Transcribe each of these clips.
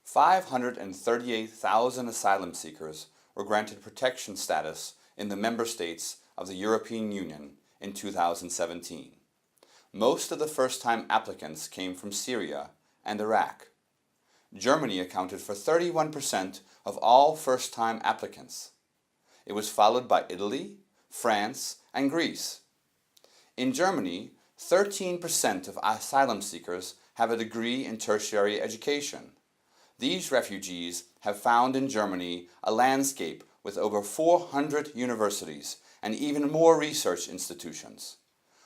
538,000 asylum seekers were granted protection status in the member states of the European Union in 2017. Most of the first-time applicants came from Syria and Iraq. Germany accounted for 31% of all first-time applicants. It was followed by Italy, France, and Greece. In Germany, 13% of asylum seekers have a degree in tertiary education. These refugees have found in Germany a landscape with over 400 universities and even more research institutions,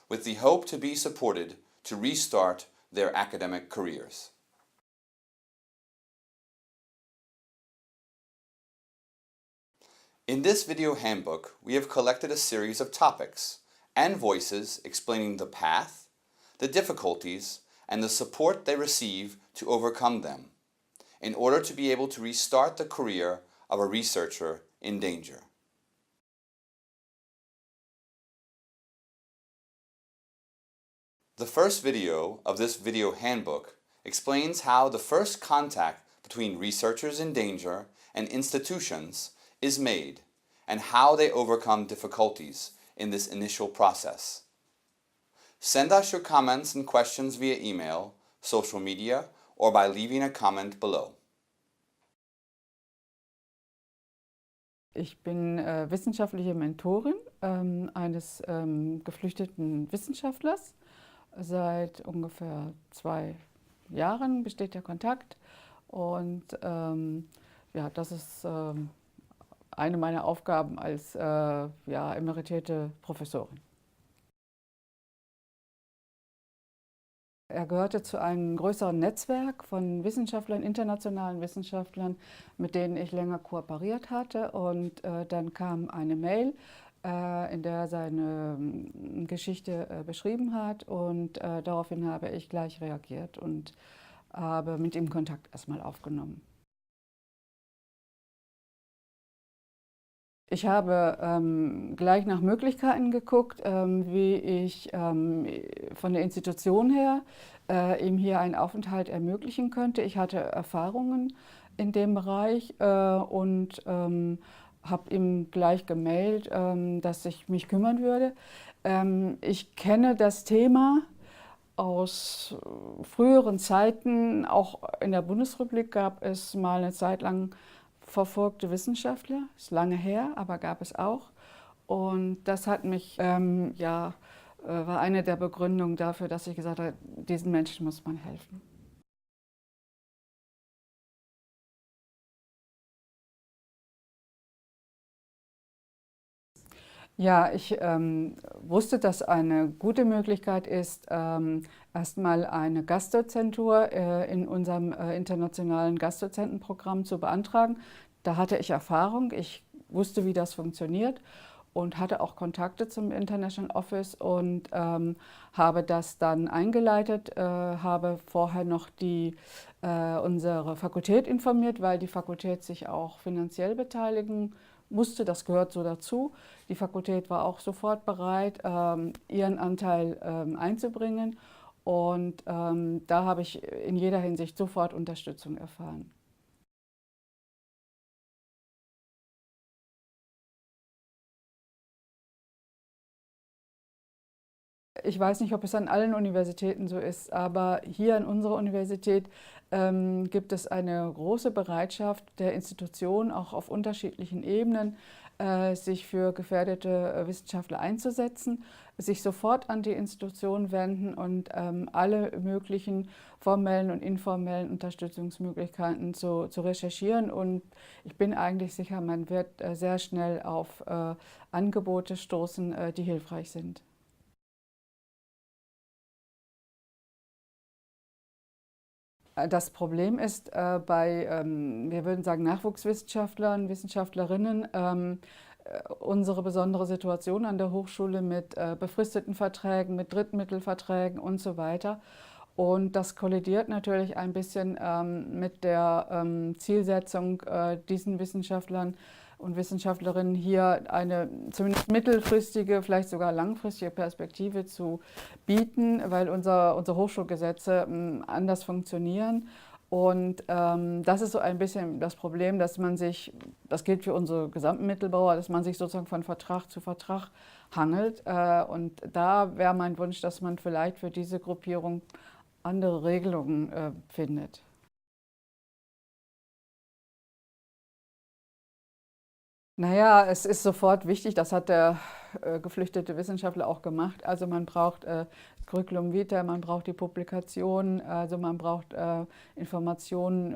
with the hope to be supported to restart their academic careers. In this video handbook, we have collected a series of topics and voices explaining the path, the difficulties, and the support they receive to overcome them, in order to be able to restart the career of a researcher in danger. The first video of this video handbook explains how the first contact between researchers in danger and institutions is made and how they overcome difficulties in this initial process. Send us your comments and questions via email, social media, or by leaving a comment below. Ich bin wissenschaftliche Mentorin eines geflüchteten Wissenschaftlers. Seit ungefähr 2 Jahren besteht der Kontakt und ja, das ist eine meiner Aufgaben als ja, emeritierte Professorin. Er gehörte zu einem größeren Netzwerk von Wissenschaftlern, internationalen Wissenschaftlern, mit denen ich länger kooperiert hatte. Und dann kam eine Mail, in der er seine Geschichte beschrieben hat. Und daraufhin habe ich gleich reagiert und habe mit ihm Kontakt erstmal aufgenommen. Ich habe gleich nach Möglichkeiten geguckt, wie ich von der Institution her ihm hier einen Aufenthalt ermöglichen könnte. Ich hatte Erfahrungen in dem Bereich und habe ihm gleich gemailt, dass ich mich kümmern würde. Ich kenne das Thema aus früheren Zeiten. Auch in der Bundesrepublik gab es mal eine Zeit lang verfolgte Wissenschaftler, ist lange her, aber gab es auch. Und das hat mich, ja, war eine der Begründungen dafür, dass ich gesagt habe, diesen Menschen muss man helfen. Ja, ich wusste, dass eine gute Möglichkeit ist, erstmal eine Gastdozentur in unserem internationalen Gastdozentenprogramm zu beantragen. Da hatte ich Erfahrung, ich wusste, wie das funktioniert und hatte auch Kontakte zum International Office und habe das dann eingeleitet, habe vorher noch unsere Fakultät informiert, weil die Fakultät sich auch finanziell beteiligen musste, das gehört so dazu. Die Fakultät war auch sofort bereit, ihren Anteil einzubringen und da habe ich in jeder Hinsicht sofort Unterstützung erfahren. Ich weiß nicht, ob es an allen Universitäten so ist, aber hier an unserer Universität gibt es eine große Bereitschaft der Institutionen, auch auf unterschiedlichen Ebenen, sich für gefährdete Wissenschaftler einzusetzen, sich sofort an die Institution wenden und alle möglichen formellen und informellen Unterstützungsmöglichkeiten zu recherchieren. Und ich bin eigentlich sicher, man wird sehr schnell auf Angebote stoßen, die hilfreich sind. Das Problem ist bei, wir würden sagen, Nachwuchswissenschaftlern, Wissenschaftlerinnen, unsere besondere Situation an der Hochschule mit befristeten Verträgen, mit Drittmittelverträgen und so weiter. Und das kollidiert natürlich ein bisschen mit der Zielsetzung, diesen Wissenschaftlern und Wissenschaftlerinnen hier eine zumindest mittelfristige, vielleicht sogar langfristige Perspektive zu bieten, weil unsere Hochschulgesetze anders funktionieren. Und das ist so ein bisschen das Problem, dass man sich, das gilt für unsere gesamten Mittelbauer, dass man sich sozusagen von Vertrag zu Vertrag hangelt. Und da wäre mein Wunsch, dass man vielleicht für diese Gruppierung andere Regelungen findet. Naja, es ist sofort wichtig, das hat der geflüchtete Wissenschaftler auch gemacht. Also man braucht Curriculum vitae, man braucht die Publikationen, also man braucht Informationen,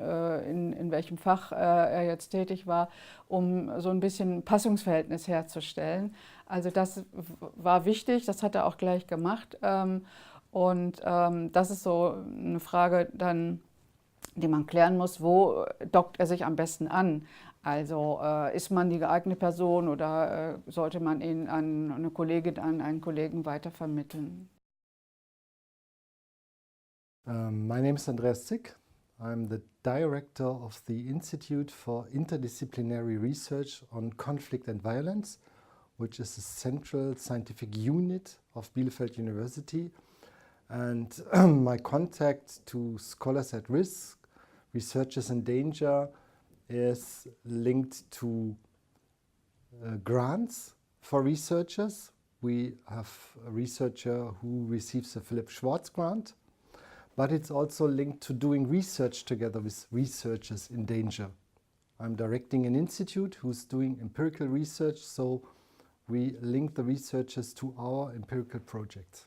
in welchem Fach er jetzt tätig war, um so ein bisschen Passungsverhältnis herzustellen. Also das war wichtig, das hat er auch gleich gemacht. Und das ist so eine Frage dann, die man klären muss, wo dockt er sich am besten an? Also ist man die geeignete Person oder sollte man ihn an eine Kollegin, an einen Kollegen weitervermitteln? My name is Andreas Zick. I'm the director of the Institute for Interdisciplinary Research on Conflict and Violence, which is a central scientific unit of Bielefeld University. And my contact to scholars at risk, researchers in danger, is linked to grants for researchers. We have a researcher who receives a Philip Schwartz grant, but it's also linked to doing research together with researchers in danger. I'm directing an institute who's doing empirical research, so we link the researchers to our empirical projects.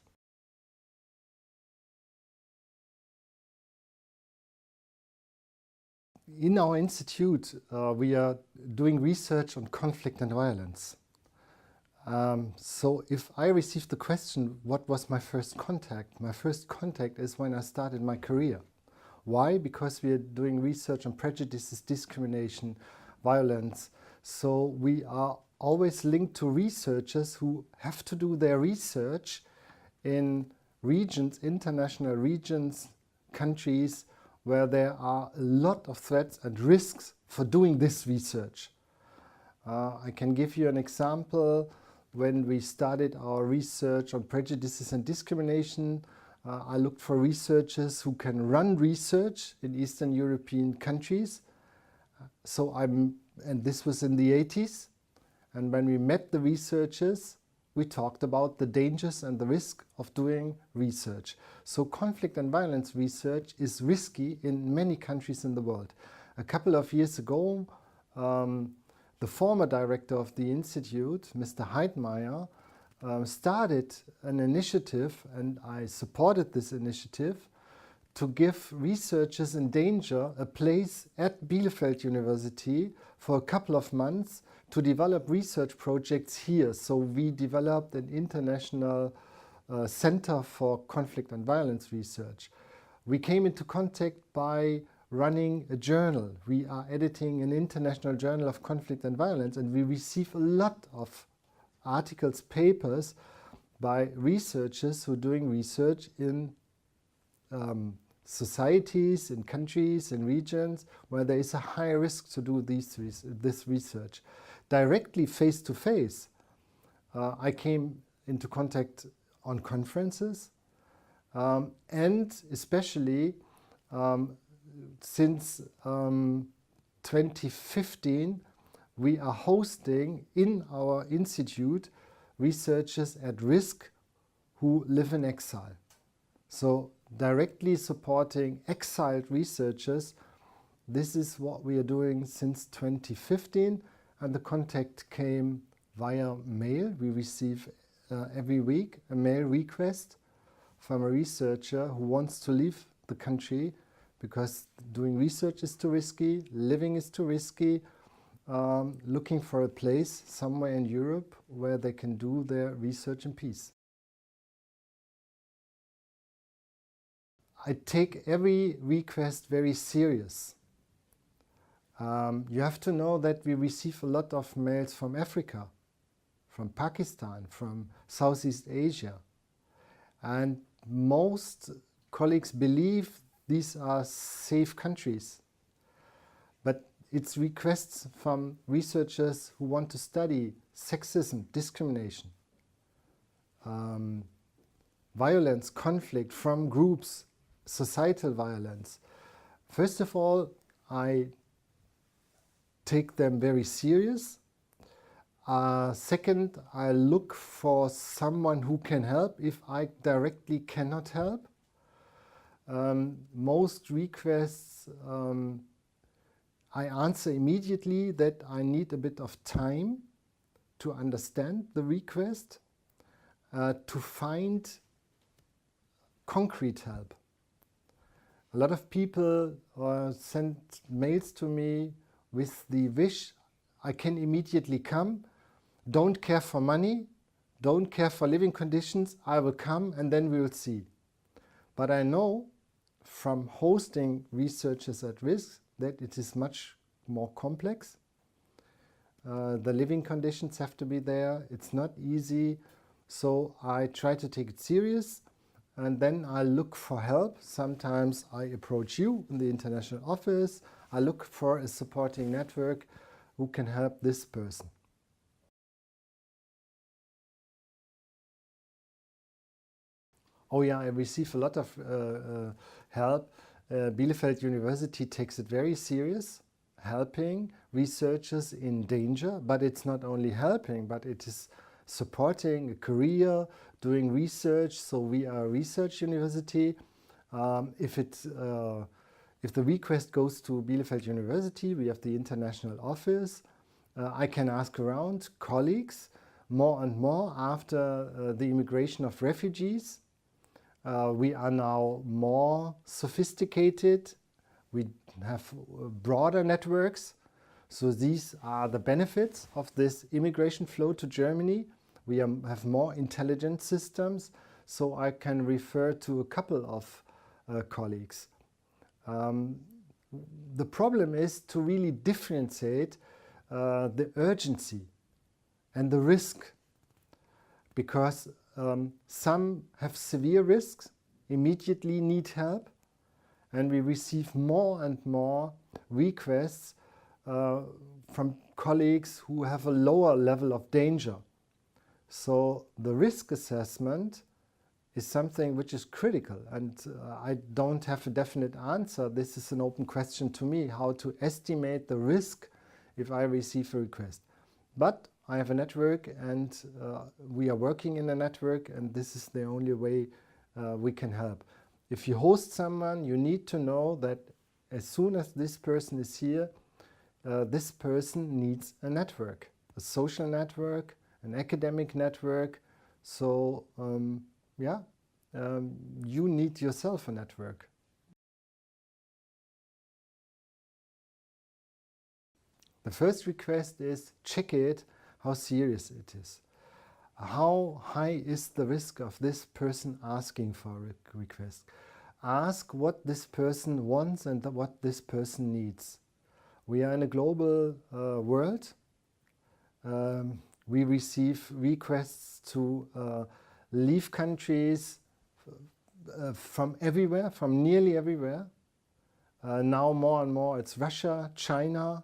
In our institute, we are doing research on conflict and violence. So if I received the question, what was my first contact? My first contact is when I started my career. Why? Because we are doing research on prejudices, discrimination, violence. So we are always linked to researchers who have to do their research in regions, international regions, countries, where there are a lot of threats and risks for doing this research. I can give you an example. When we started our research on prejudices and discrimination, I looked for researchers who can run research in Eastern European countries. And this was in the 80s. And when we met the researchers, we talked about the dangers and the risk of doing research. So conflict and violence research is risky in many countries in the world. A couple of years ago, the former director of the institute, Mr. Heidmeier, started an initiative, and I supported this initiative, to give researchers in danger a place at Bielefeld University for a couple of months to develop research projects here. So we developed an international center for conflict and violence research. We came into contact by running a journal. We are editing an international journal of conflict and violence, and we receive a lot of articles, papers by researchers who are doing research in societies, in countries, in regions where there is a high risk to do this research. Directly face to face, I came into contact on conferences, and especially since 2015, we are hosting in our institute researchers at risk who live in exile. So directly supporting exiled researchers, this is what we are doing since 2015, and the contact came via mail. We receive every week a mail request from a researcher who wants to leave the country because doing research is too risky, living is too risky, looking for a place somewhere in Europe where they can do their research in peace. I take every request very serious. You have to know that we receive a lot of mails from Africa, from Pakistan, from Southeast Asia. And most colleagues believe these are safe countries. But it's requests from researchers who want to study sexism, discrimination, violence, conflict from groups, societal violence, First of all, I take them very serious. Second, I look for someone who can help if I directly cannot help. Most requests I answer immediately that I need a bit of time to understand the request, to find concrete help. A lot of people send mails to me with the wish, I can immediately come, don't care for money, don't care for living conditions, I will come and then we will see. But I know from hosting researchers at risk that it is much more complex. The living conditions have to be there, it's not easy, so I try to take it serious and then I look for help. Sometimes I approach you in the international office, I look for a supporting network who can help this person. Oh yeah, I receive a lot of help. Bielefeld University takes it very serious, helping researchers in danger, but it's not only helping, but it is supporting a career, doing research, so we are a research university. If the request goes to Bielefeld University, we have the international office. I can ask around colleagues more and more after the immigration of refugees. We are now more sophisticated, we have broader networks, so these are the benefits of this immigration flow to Germany. We have more intelligent systems, so I can refer to a couple of colleagues. The problem is to really differentiate the urgency and the risk, because some have severe risks, immediately need help, and we receive more and more requests from colleagues who have a lower level of danger. So the risk assessment is something which is critical, and I don't have a definite answer. This is an open question to me, how to estimate the risk if I receive a request. But I have a network and we are working in a network, and this is the only way we can help. If you host someone, you need to know that as soon as this person is here, this person needs a network, a social network, an academic network. So you need yourself a network. The first request is check it, how serious it is. How high is the risk of this person asking for a request? Ask what this person wants and what this person needs. We are in a global world. We receive requests to leave countries from everywhere, from nearly everywhere. Now more and more it's Russia, China,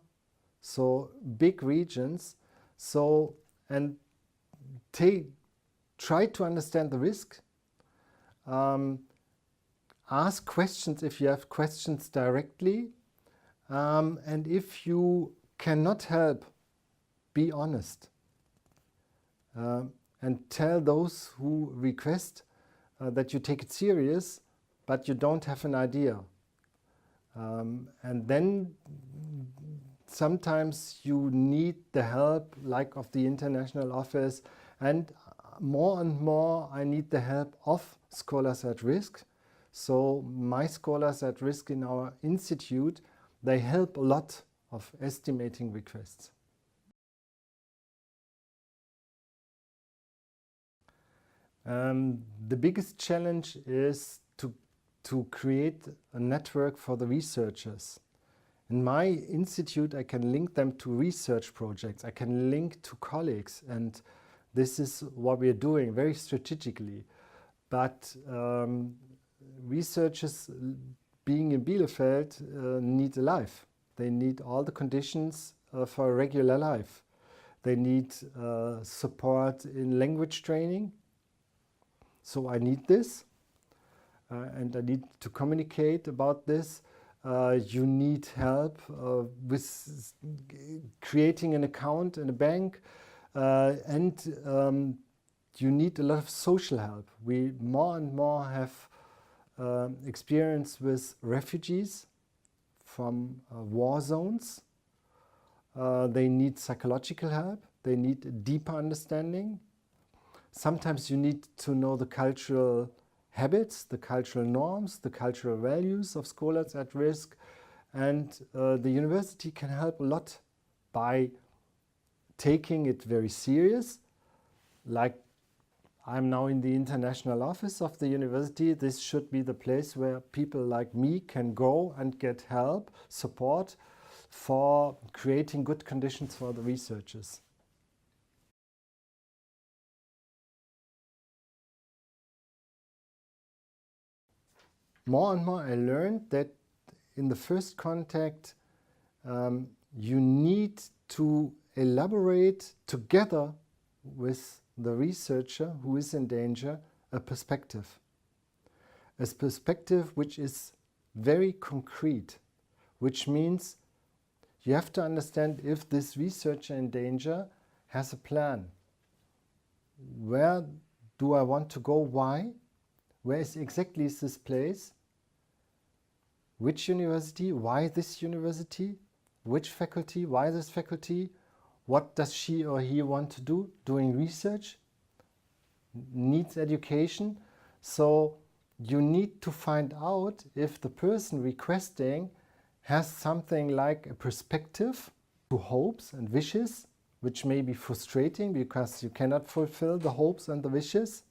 so big regions. So, and try to understand the risk. Ask questions if you have questions directly. And if you cannot help, be honest. And tell those who request that you take it serious, but you don't have an idea. And then sometimes you need the help, like of the international office, and more I need the help of scholars at risk. So my scholars at risk in our institute, they help a lot of estimating requests. The biggest challenge is to create a network for the researchers. In my institute, I can link them to research projects, I can link to colleagues, and this is what we are doing very strategically. But researchers being in Bielefeld need a life. They need all the conditions for a regular life. They need support in language training. So I need this, and I need to communicate about this. you need help with creating an account in a bank, and you need a lot of social help. We more and more have experience with refugees from war zones. They need psychological help, they need a deeper understanding. Sometimes you need to know the cultural habits, the cultural norms, the cultural values of scholars at risk, and the university can help a lot by taking it very serious. Like, I'm now in the international office of the university. This should be the place where people like me can go and get help, support for creating good conditions for the researchers. More and more I learned that in the first contact you need to elaborate together with the researcher who is in danger a perspective which is very concrete, which means you have to understand if this researcher in danger has a plan. Where do I want to go? Why? Where is exactly this place? Which university? Why this university? Which faculty? Why this faculty? What does she or he want to do? Doing research? Needs education? So you need to find out if the person requesting has something like a perspective to hopes and wishes, which may be frustrating because you cannot fulfill the hopes and the wishes.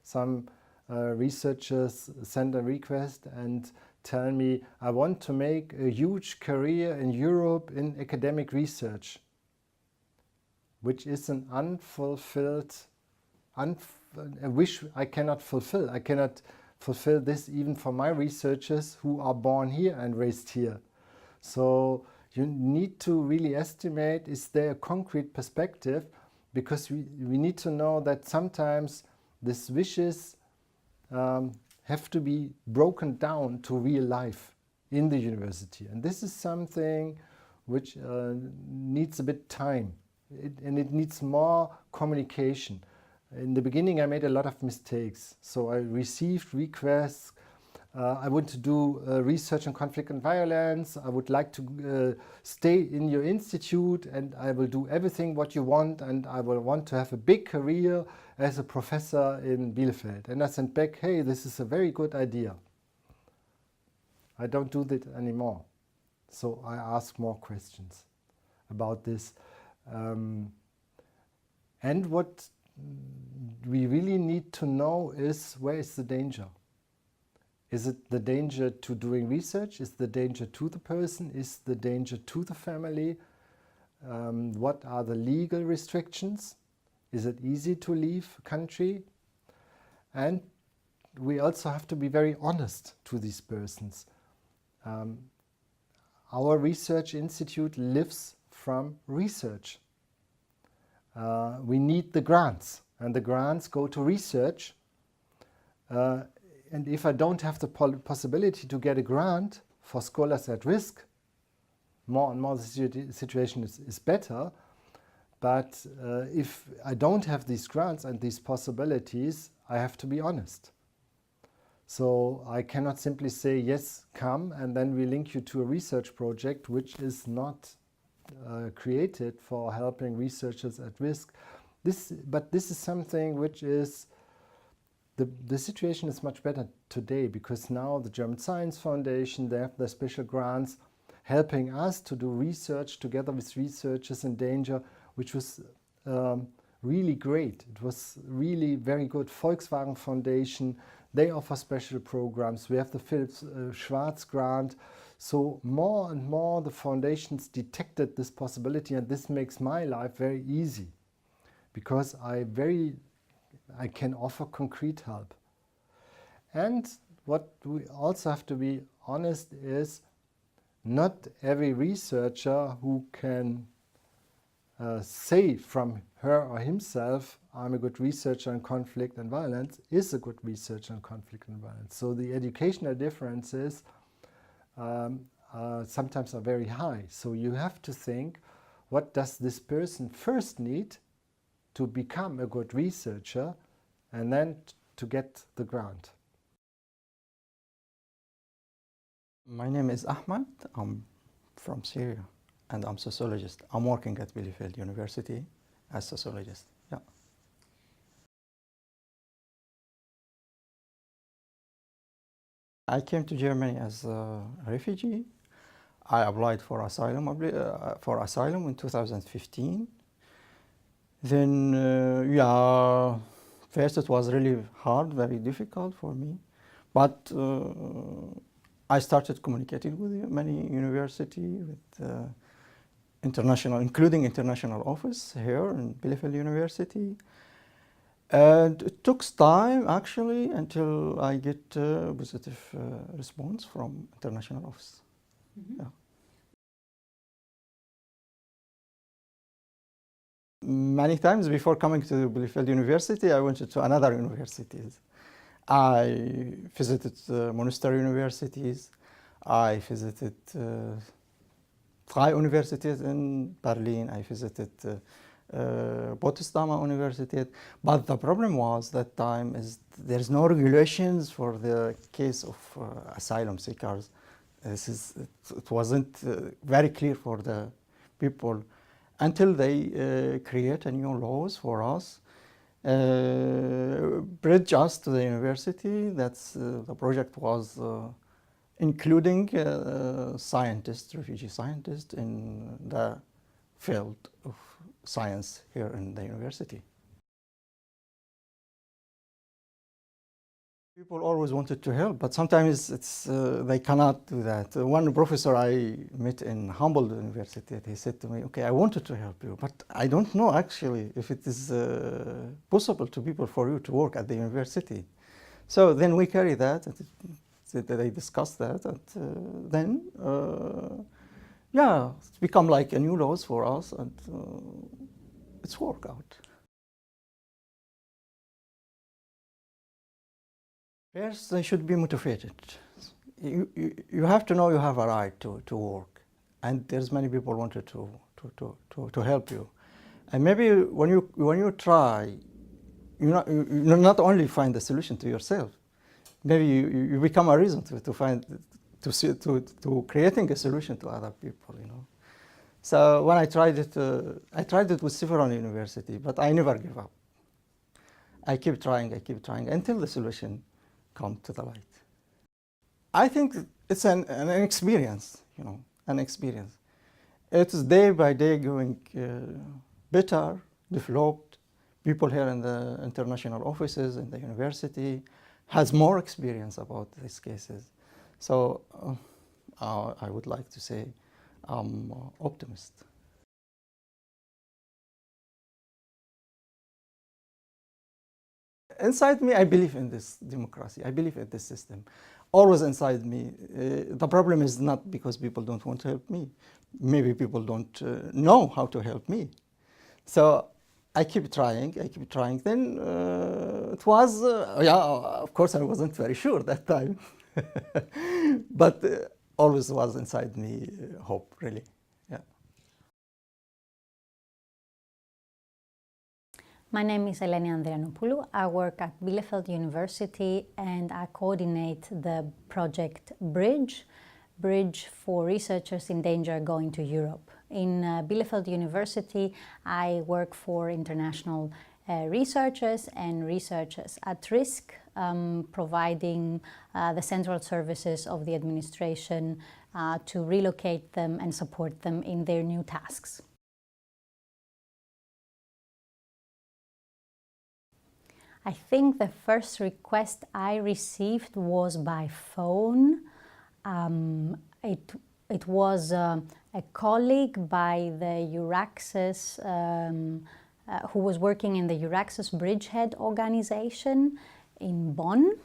Some researchers send a request and tell me, I want to make a huge career in Europe in academic research, which is an unfulfilled, a wish I cannot fulfill. I cannot fulfill this even for my researchers who are born here and raised here. So you need to really estimate, is there a concrete perspective? Because we need to know that sometimes these wishes have to be broken down to real life in the university. And this is something which needs a bit time, and it needs more communication. In the beginning I made a lot of mistakes. So I received requests, I want to do research on conflict and violence, I would like to stay in your institute and I will do everything what you want, and I will want to have a big career as a professor in Bielefeld. And I sent back, hey, this is a very good idea. I don't do that anymore. So I ask more questions about this. And what we really need to know is, where is the danger? Is it the danger to doing research? Is the danger to the person? Is the danger to the family? What are the legal restrictions? Is it easy to leave a country? And we also have to be very honest to these persons. Our research institute lives from research. We need the grants, and the grants go to research. And if I don't have the possibility to get a grant for scholars at risk, more and more the situation is better. But if I don't have these grants and these possibilities, I have to be honest. So I cannot simply say, yes, come, and then we link you to a research project which is not created for helping researchers at risk. But this is something which is, the situation is much better today, because now the German Science Foundation, they have their special grants helping us to do research together with researchers in danger, which was really great. It was really very good. Volkswagen Foundation, they offer special programs. We have the Philipp Schwarz grant. So more and more the foundations detected this possibility, and this makes my life very easy, because I can offer concrete help. And what we also have to be honest is, not every researcher who can say from her or himself, I'm a good researcher on conflict and violence, is a good researcher on conflict and violence. So the educational differences sometimes are very high. So you have to think, what does this person first need to become a good researcher and then to get the grant? My name is Ahmed. I'm from Syria and I'm a sociologist. I'm working at Bielefeld University as a sociologist. Yeah. I came to Germany as a refugee. I applied for asylum in 2015. Then, yeah, first it was really hard, very difficult for me. But I started communicating with many universities, with international, including international office here in Bielefeld University. And it took time actually until I get a positive response from international office. Mm-hmm. Yeah. Many times before coming to Bielefeld University, I went to another universities. I visited monastery universities. I visited 3 universities in Berlin. I visited Potsdamer University. But the problem was that time is there's no regulations for the case of asylum seekers. It wasn't very clear for the people until they create a new laws for us. BRiDGE us to the university. That's the project was including scientists, refugee scientists in the field of science here in the university. People always wanted to help, but sometimes they cannot do that. One professor I met in Humboldt University, he said to me, okay, I wanted to help you, but I don't know actually if it is possible to people for you to work at the university. So then we carry that, and they discussed that, and then, yeah, it's become like a new laws for us, and it's worked out. First, they should be motivated. You have to know you have a right to work, and there's many people wanted to help you. And maybe when you try, you not only find the solution to yourself, maybe you become a reason to creating a solution to other people. You know. So when I tried it with several universities, but I never give up. I keep trying until the solution come to the light. I think it's an experience, you know, an experience. It's day by day going better, developed. People here in the international offices in the university has more experience about these cases. So I would like to say I'm optimist. Inside me, I believe in this democracy. I believe in this system. Always inside me. The problem is not because people don't want to help me. Maybe people don't know how to help me. So I keep trying. Then it was, yeah, of course, I wasn't very sure that time. But always was inside me hope, really. My name is Eleni Andrianopoulou. I work at Bielefeld University and I coordinate the project BRiDGE, BRiDGE for Researchers in Danger Going to Europe. In Bielefeld University, I work for international researchers and researchers at risk, providing the central services of the administration to relocate them and support them in their new tasks. I think the first request I received was by phone. It was a colleague by the Euraccess, who was working in the Euraccess Bridgehead organization in Bonn.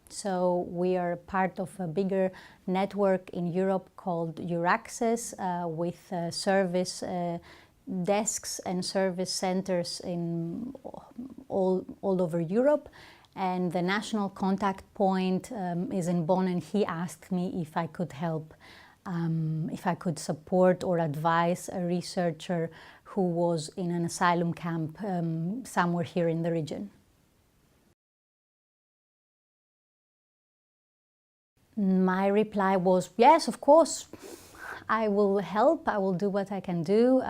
So we are part of a bigger network in Europe called Euraccess, with service desks and service centers in all over Europe. and the national contact point is in Bonn, and he asked me if I could help, if I could support or advise a researcher who was in an asylum camp somewhere here in the region. My reply was, yes, of course, I will help, I will do what I can do.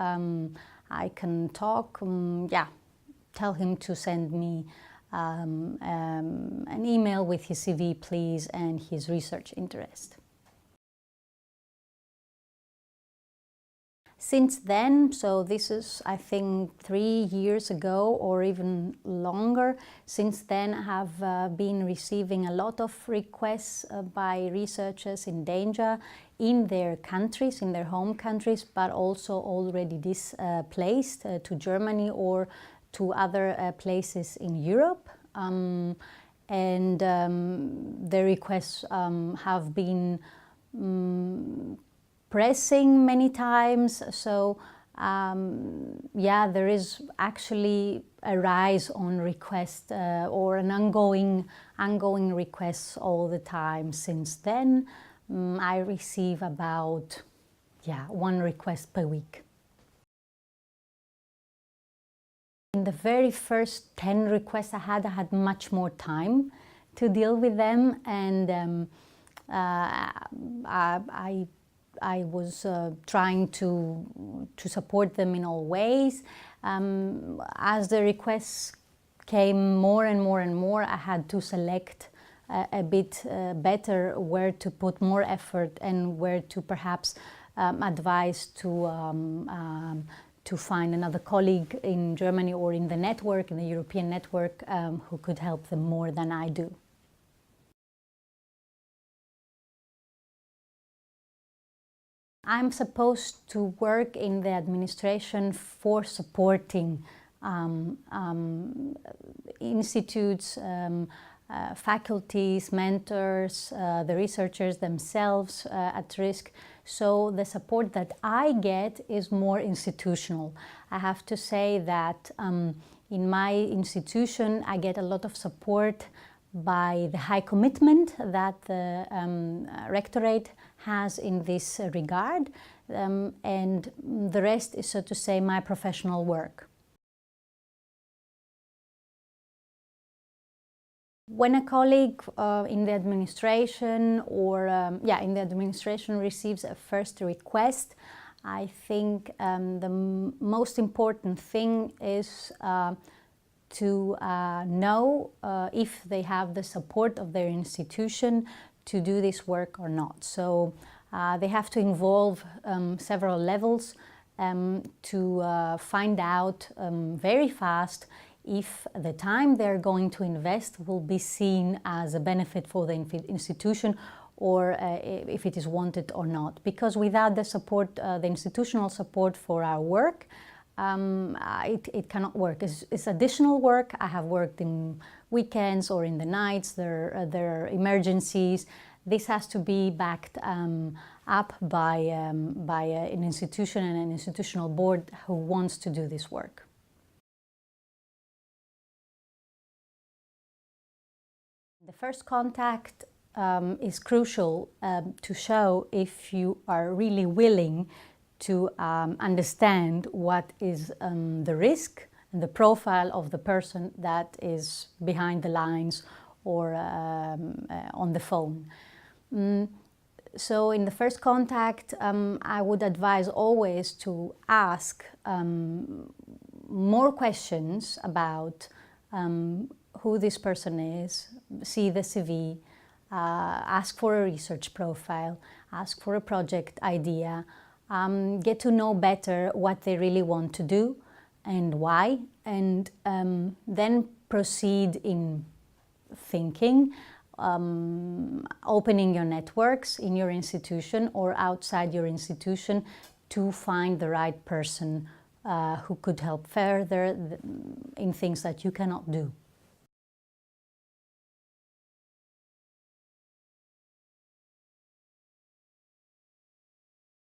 I can talk, yeah, tell him to send me an email with his CV, please, and his research interest. Since then, so this is, I think, 3 years ago or even longer, since then I have been receiving a lot of requests by researchers in danger in their countries, in their home countries, but also already displaced to Germany or to other places in Europe. The requests have been pressing many times, so yeah, there is actually a rise on request or an ongoing requests all the time. Since then, I receive about, yeah, 1 request per week. In the very first 10 requests I had much more time to deal with them, and I was trying to support them in all ways. As the requests came more and more and more, I had to select a bit better where to put more effort and where to perhaps advise to find another colleague in Germany or in the network, in the European network, who could help them more than I do. I'm supposed to work in the administration for supporting institutes, faculties, mentors, the researchers themselves at risk. So the support that I get is more institutional. I have to say that in my institution I get a lot of support by the high commitment that the rectorate has in this regard, and the rest is, so to say, my professional work. When a colleague in the administration or in the administration receives a first request, I think the most important thing is to know if they have the support of their institution to do this work or not. So they have to involve several levels to find out very fast if the time they're going to invest will be seen as a benefit for the institution, or if it is wanted or not. Because without the support, the institutional support for our work, it cannot work. It's additional work. I have worked in weekends or in the nights. There are emergencies. This has to be backed up by an institution and an institutional board who wants to do this work. The first contact is crucial to show if you are really willing to understand what is the risk and the profile of the person that is behind the lines or on the phone. So in the first contact, I would advise always to ask more questions about who this person is, see the CV, ask for a research profile, ask for a project idea, get to know better what they really want to do and why, and then proceed in thinking, opening your networks in your institution or outside your institution to find the right person who could help further in things that you cannot do.